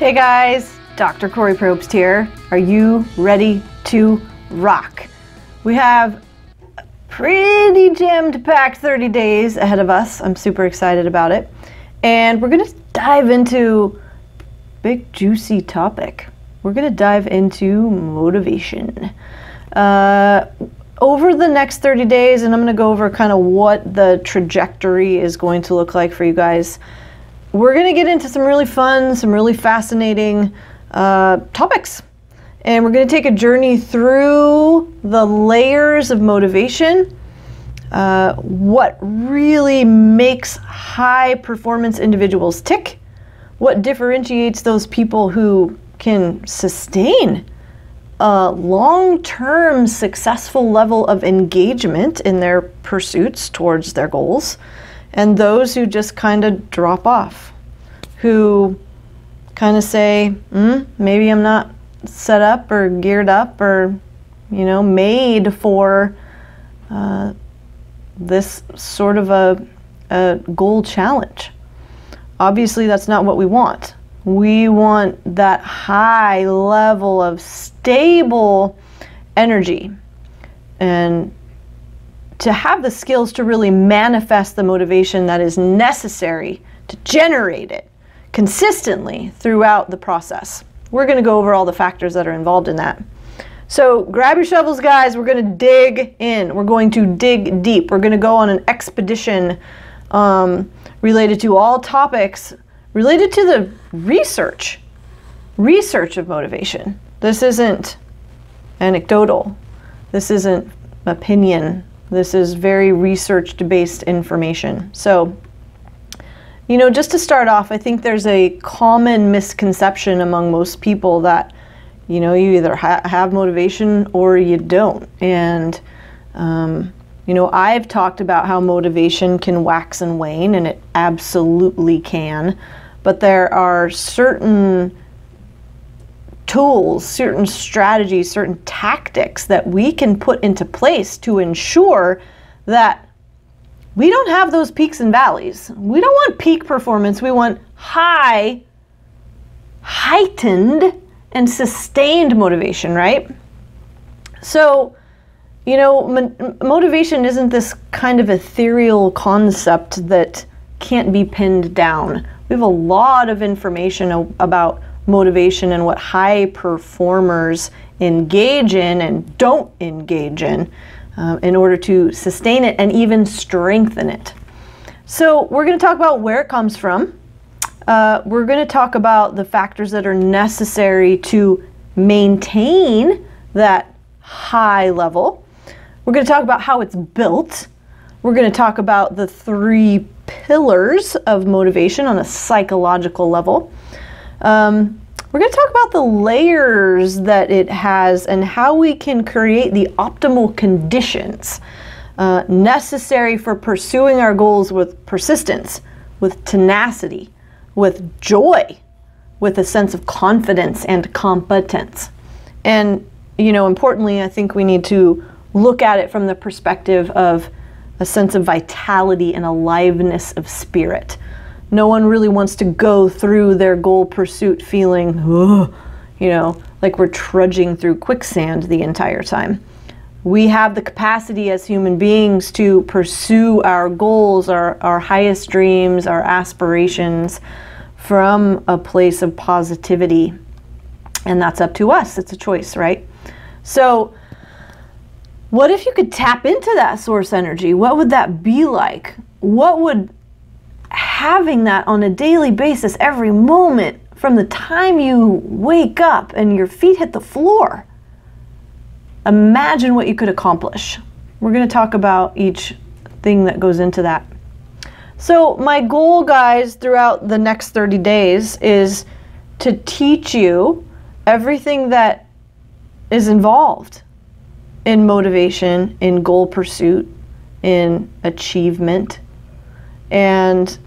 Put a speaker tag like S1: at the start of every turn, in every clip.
S1: Hey guys, Dr. Corey Probst here. Are you ready to rock? We have a pretty jammed-packed 30 days ahead of us. I'm super excited about it. And we're gonna dive into a big juicy topic. We're gonna dive into motivation. Over the next 30 days, and I'm gonna go over kind of what the trajectory is going to look like for you guys. We're going to get into some really fun, some really fascinating topics. And we're going to take a journey through the layers of motivation, what really makes high performance individuals tick, what differentiates those people who can sustain a long-term successful level of engagement in their pursuits towards their goals, and those who just kind of drop off, who kind of say, maybe I'm not set up or geared up or, made for this sort of a goal challenge. Obviously, that's not what we want. We want that high level of stable energy and to have the skills to really manifest the motivation that is necessary to generate it consistently throughout the process. We're going to go over all the factors that are involved in that. So grab your shovels, guys. We're going to dig in. We're going to dig deep. We're going to go on an expedition related to all topics related to the research of motivation. This isn't anecdotal. This isn't opinion. This is very research-based information. So, just to start off, I think there's a common misconception among most people that, you either have motivation or you don't. And, I've talked about how motivation can wax and wane, and it absolutely can. But there are certain tools, certain strategies, certain tactics that we can put into place to ensure that we don't have those peaks and valleys. We don't want peak performance. We want heightened and sustained motivation, right? So, motivation isn't this kind of ethereal concept that can't be pinned down. We have a lot of information about motivation and what high performers engage in and don't engage in order to sustain it and even strengthen it. So we're going to talk about where it comes from. We're going to talk about the factors that are necessary to maintain that high level. We're going to talk about how it's built. We're going to talk about the 3 pillars of motivation on a psychological level. We're going to talk about the layers that it has and how we can create the optimal conditions necessary for pursuing our goals with persistence, with tenacity, with joy, with a sense of confidence and competence. And, importantly, I think we need to look at it from the perspective of a sense of vitality and aliveness of spirit. No one really wants to go through their goal pursuit feeling, like we're trudging through quicksand the entire time. We have the capacity as human beings to pursue our goals, our highest dreams, our aspirations from a place of positivity. And that's up to us. It's a choice, right? So what if you could tap into that source energy? What would that be like? What would having that on a daily basis, every moment, from the time you wake up and your feet hit the floor, imagine what you could accomplish. We're going to talk about each thing that goes into that. So my goal, guys, throughout the next 30 days is to teach you everything that is involved in motivation, in goal pursuit, in achievement. And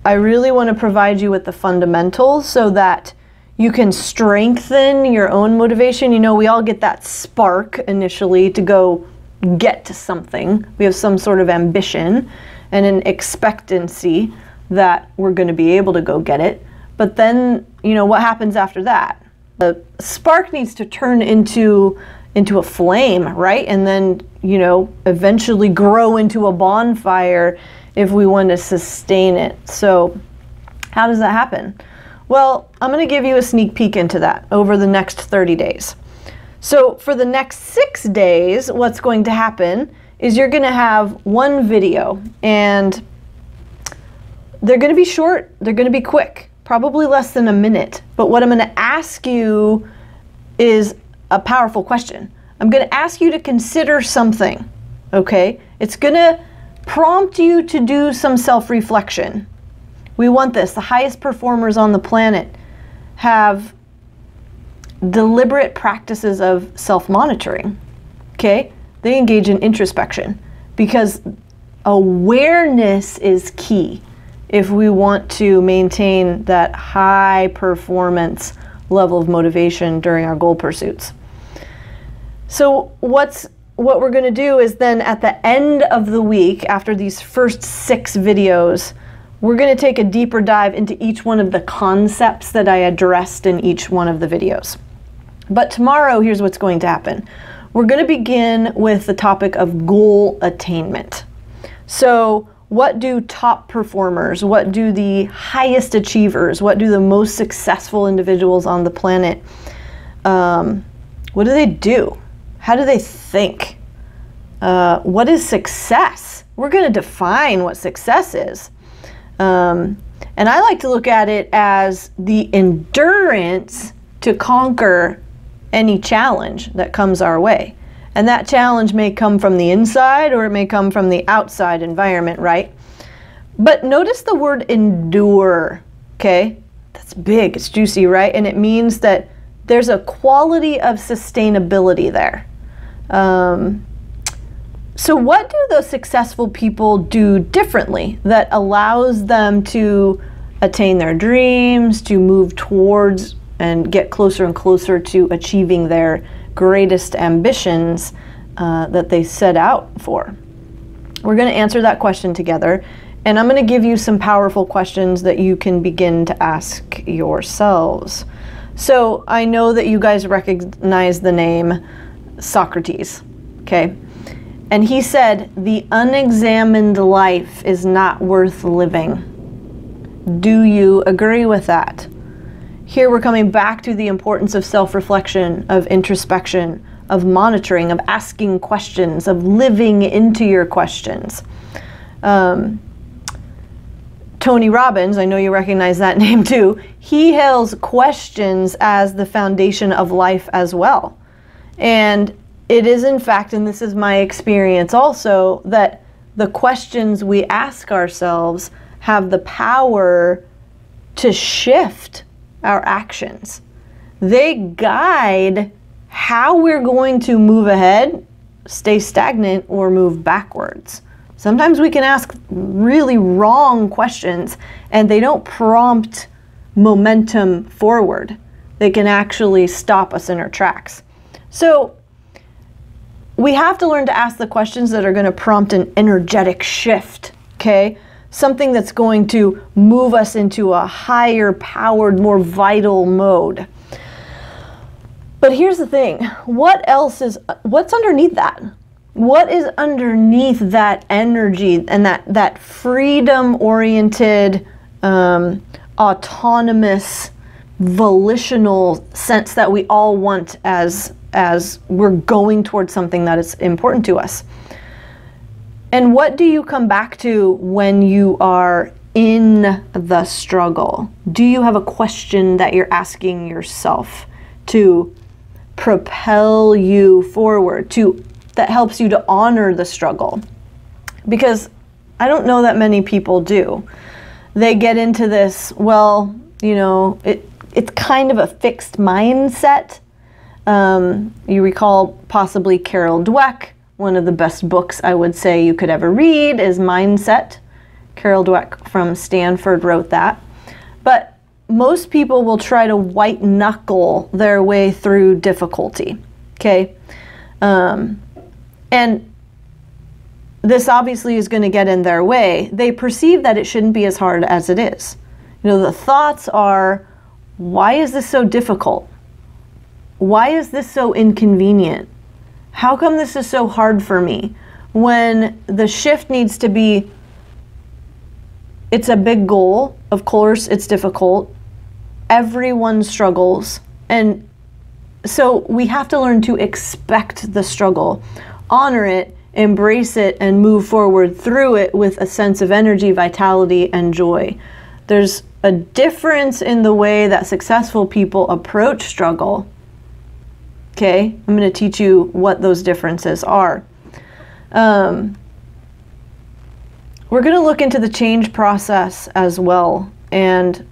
S1: I really want to provide you with the fundamentals so that you can strengthen your own motivation. We all get that spark initially to go get to something. We have some sort of ambition and an expectancy that we're going to be able to go get it. But then, what happens after that? The spark needs to turn into a flame, right? And then, eventually grow into a bonfire if we want to sustain it. So how does that happen? Well, I'm going to give you a sneak peek into that over the next 30 days. So for the next 6 days, what's going to happen is you're going to have one video, and they're going to be short, they're going to be quick, probably less than a minute. But what I'm going to ask you is a powerful question. I'm going to ask you to consider something, okay? It's going to prompt you to do some self-reflection. We want this. The highest performers on the planet have deliberate practices of self-monitoring, okay? They engage in introspection because awareness is key if we want to maintain that high performance level of motivation during our goal pursuits. So what we're going to do is then at the end of the week, after these first 6 videos, we're going to take a deeper dive into each one of the concepts that I addressed in each one of the videos. But tomorrow, here's what's going to happen. We're going to begin with the topic of goal attainment. So what do top performers, what do the highest achievers, what do the most successful individuals on the planet, what do they do? How do they think? What is success? We're going to define what success is. And I like to look at it as the endurance to conquer any challenge that comes our way. And that challenge may come from the inside or it may come from the outside environment, right? But notice the word endure, okay? That's big, it's juicy, right? And it means that there's a quality of sustainability there. So what do those successful people do differently that allows them to attain their dreams, to move towards and get closer and closer to achieving their greatest ambitions that they set out for? We're going to answer that question together, and I'm going to give you some powerful questions that you can begin to ask yourselves. So I know that you guys recognize the name Socrates, okay? And he said, "The unexamined life is not worth living." Do you agree with that? Here we're coming back to the importance of self-reflection, of introspection, of monitoring, of asking questions, of living into your questions. Tony Robbins, I know you recognize that name too, he hails questions as the foundation of life as well. And it is in fact, and this is my experience also, that the questions we ask ourselves have the power to shift our actions. They guide how we're going to move ahead, stay stagnant, or move backwards. Sometimes we can ask really wrong questions and they don't prompt momentum forward. They can actually stop us in our tracks. So we have to learn to ask the questions that are going to prompt an energetic shift, okay? Something that's going to move us into a higher powered, more vital mode. But here's the thing, what's underneath that? What is underneath that energy and that freedom-oriented, autonomous, volitional sense that we all want as we're going towards something that is important to us? And what do you come back to when you are in the struggle? Do you have a question that you're asking yourself to propel you forward, that helps you to honor the struggle? Because I don't know that many people do. They get into this, well, it's kind of a fixed mindset. You recall possibly Carol Dweck. One of the best books I would say you could ever read is Mindset. Carol Dweck from Stanford wrote that. But most people will try to white knuckle their way through difficulty, okay? And this obviously is going to get in their way. They perceive that it shouldn't be as hard as it is. The thoughts are, why is this so difficult? Why is this so inconvenient? How come this is so hard for me? When the shift needs to be, it's a big goal. Of course, it's difficult. Everyone struggles. And so we have to learn to expect the struggle, honor it, embrace it, and move forward through it with a sense of energy, vitality, and joy. There's a difference in the way that successful people approach struggle. Okay, I'm going to teach you what those differences are. We're going to look into the change process as well. And,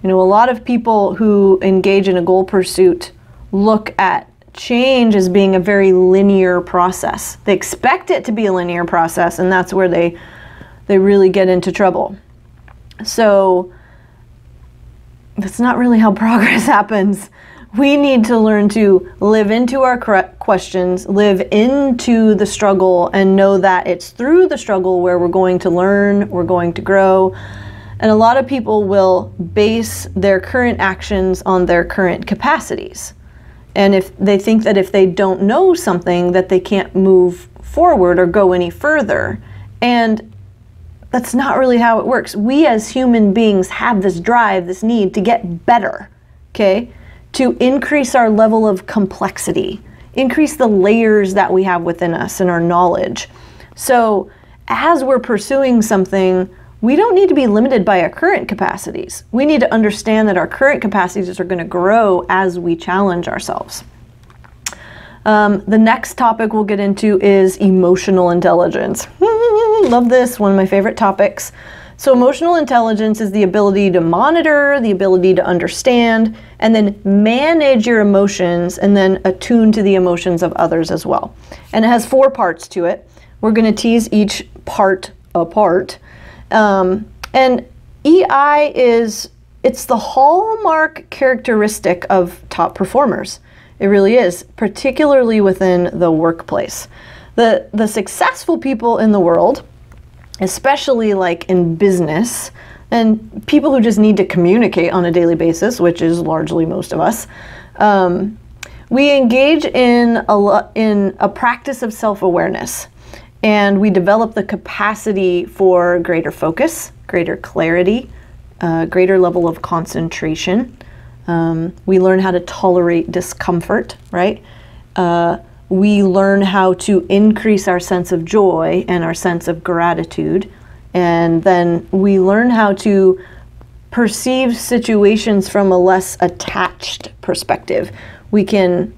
S1: a lot of people who engage in a goal pursuit look at change as being a very linear process. They expect it to be a linear process, and that's where they really get into trouble. So that's not really how progress happens. We need to learn to live into our questions, live into the struggle, and know that it's through the struggle where we're going to learn, we're going to grow. And a lot of people will base their current actions on their current capacities. And if they think that if they don't know something, that they can't move forward or go any further. And that's not really how it works. We as human beings have this drive, this need to get better, okay? To increase our level of complexity, increase the layers that we have within us and our knowledge. So as we're pursuing something, we don't need to be limited by our current capacities. We need to understand that our current capacities are going to grow as we challenge ourselves. The next topic we'll get into is emotional intelligence. Love this, one of my favorite topics. So emotional intelligence is the ability to monitor, the ability to understand, and then manage your emotions, and then attune to the emotions of others as well. And it has 4 parts to it. We're going to tease each part apart. And EI it's the hallmark characteristic of top performers. It really is, particularly within the workplace. The successful people in the world, especially like in business, and people who just need to communicate on a daily basis, which is largely most of us, we engage in a practice of self-awareness. And we develop the capacity for greater focus, greater clarity, greater level of concentration. We learn how to tolerate discomfort, right? We learn how to increase our sense of joy and our sense of gratitude. And then we learn how to perceive situations from a less attached perspective. We can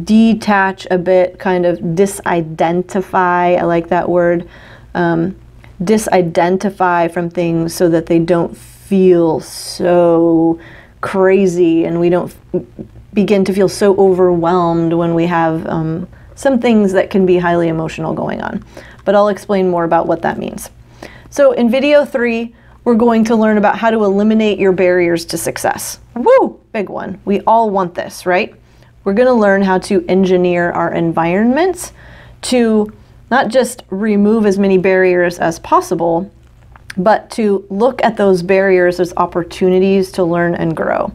S1: detach a bit, kind of disidentify, I like that word, disidentify from things so that they don't feel so crazy and we don't begin to feel so overwhelmed when we have some things that can be highly emotional going on. But I'll explain more about what that means. So in video 3, we're going to learn about how to eliminate your barriers to success. Woo! Big one. We all want this, right? We're going to learn how to engineer our environments to not just remove as many barriers as possible, but to look at those barriers as opportunities to learn and grow.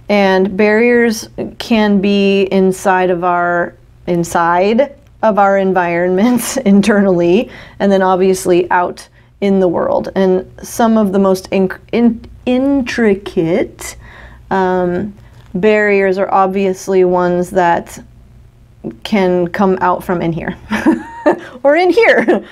S1: And barriers can be inside of our environments internally, and then obviously out in the world. And some of the most intricate barriers are obviously ones that can come out from in here or in here.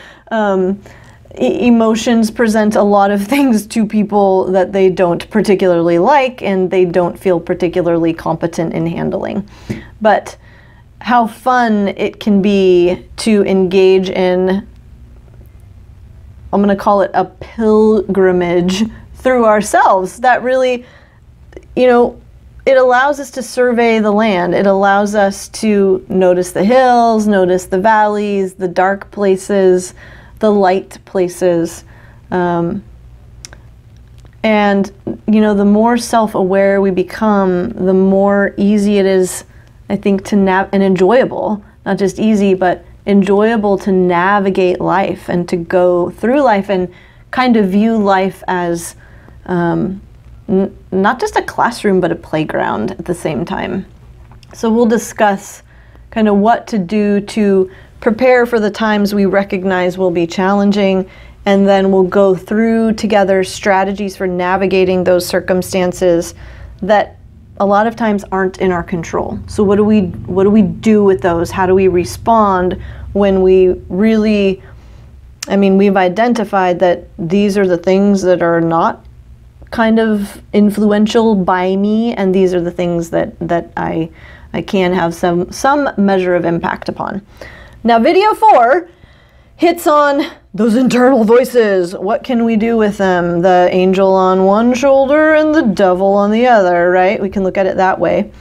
S1: Emotions present a lot of things to people that they don't particularly like and they don't feel particularly competent in handling. But how fun it can be to engage in, I'm going to call it a pilgrimage through ourselves that really, it allows us to survey the land. It allows us to notice the hills, notice the valleys, the dark places, the light places. And, the more self-aware we become, the more easy it is, I think, and enjoyable, not just easy, but enjoyable to navigate life and to go through life and kind of view life as not just a classroom, but a playground at the same time. So we'll discuss kind of what to do to prepare for the times we recognize will be challenging, and then we'll go through together strategies for navigating those circumstances that a lot of times aren't in our control. So what do we do with those? How do we respond when we really, I mean, we've identified that these are the things that are not kind of influential by me, and these are the things that I can have some measure of impact upon. Now, video 4 hits on those internal voices. What can we do with them? The angel on one shoulder and the devil on the other, right? We can look at it that way.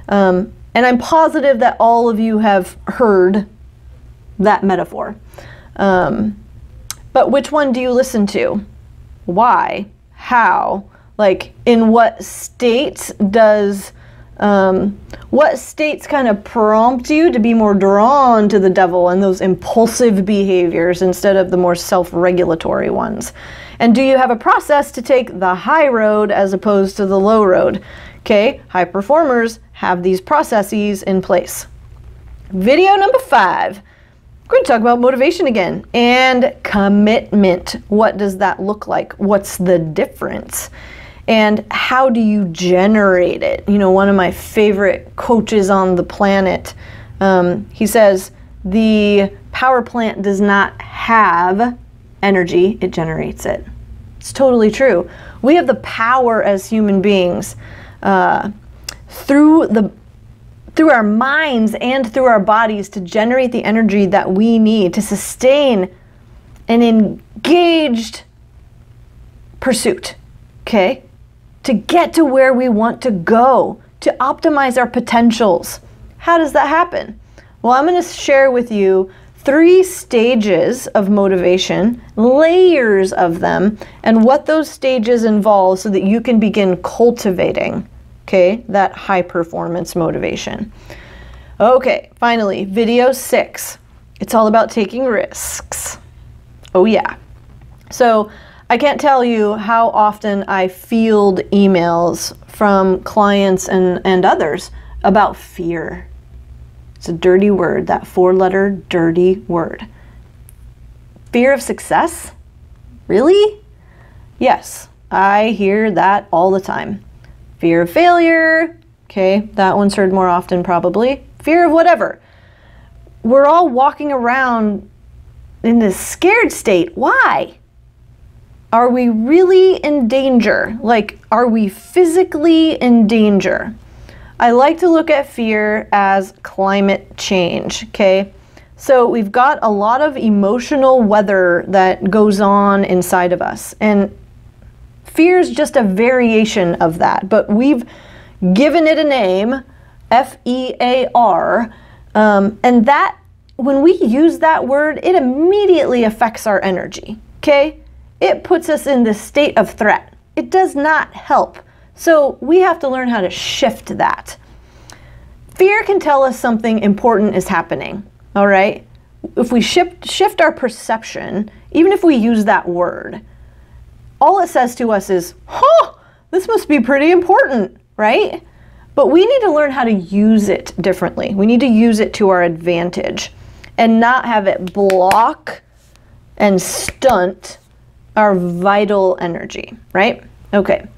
S1: And I'm positive that all of you have heard that metaphor. But which one do you listen to? Why? How? Like, in what states does what states kind of prompt you to be more drawn to the devil and those impulsive behaviors instead of the more self-regulatory ones? And do you have a process to take the high road as opposed to the low road? Okay, high performers have these processes in place. Video number 5. We're going to talk about motivation again and commitment. What does that look like? What's the difference? And how do you generate it? You know, one of my favorite coaches on the planet, he says, the power plant does not have energy, it generates it. It's totally true. We have the power as human beings through our minds and through our bodies to generate the energy that we need to sustain an engaged pursuit, okay? To get to where we want to go, to optimize our potentials. How does that happen? Well, I'm going to share with you 3 stages of motivation, layers of them, and what those stages involve so that you can begin cultivating, okay, that high performance motivation. Okay, finally, video 6. It's all about taking risks. Oh yeah. So I can't tell you how often I field emails from clients and others about fear. It's a dirty word, that 4-letter dirty word. Fear of success? Really? Yes, I hear that all the time. Fear of failure, okay, that one's heard more often probably. Fear of whatever. We're all walking around in this scared state. Why? Are we really in danger? Like, are we physically in danger? I like to look at fear as climate change, okay? So we've got a lot of emotional weather that goes on inside of us, and fear is just a variation of that, but we've given it a name, F-E-A-R, and that, when we use that word, it immediately affects our energy, okay? It puts us in this state of threat. It does not help. So we have to learn how to shift that. Fear can tell us something important is happening, all right? If we shift our perception, even if we use that word, all it says to us is, huh, this must be pretty important, right? But we need to learn how to use it differently. We need to use it to our advantage and not have it block and stunt our vital energy, right? Okay.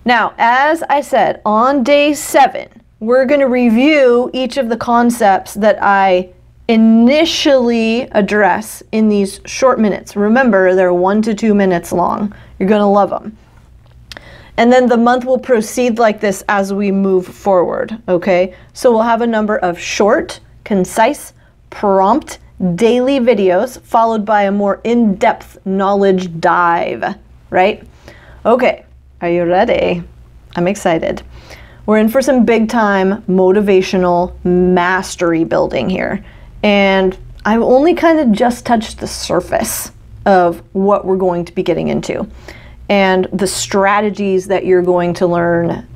S1: Now, as I said, on day 7, we're going to review each of the concepts that I initially address in these short minutes. Remember, they're 1 to 2 minutes long. You're going to love them. And then the month will proceed like this as we move forward, okay? So we'll have a number of short, concise, prompt, daily videos followed by a more in-depth knowledge dive, right? Okay, are you ready? I'm excited. We're in for some big time motivational mastery building here. And I've only kind of just touched the surface of what we're going to be getting into and the strategies that you're going to learn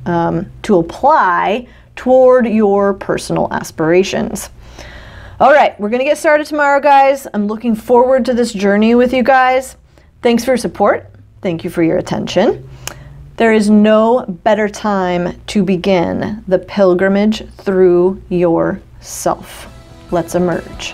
S1: to apply toward your personal aspirations. All right, we're going to get started tomorrow, guys. I'm looking forward to this journey with you guys. Thanks for your support. Thank you for your attention. There is no better time to begin the pilgrimage through yourself. Let's emerge.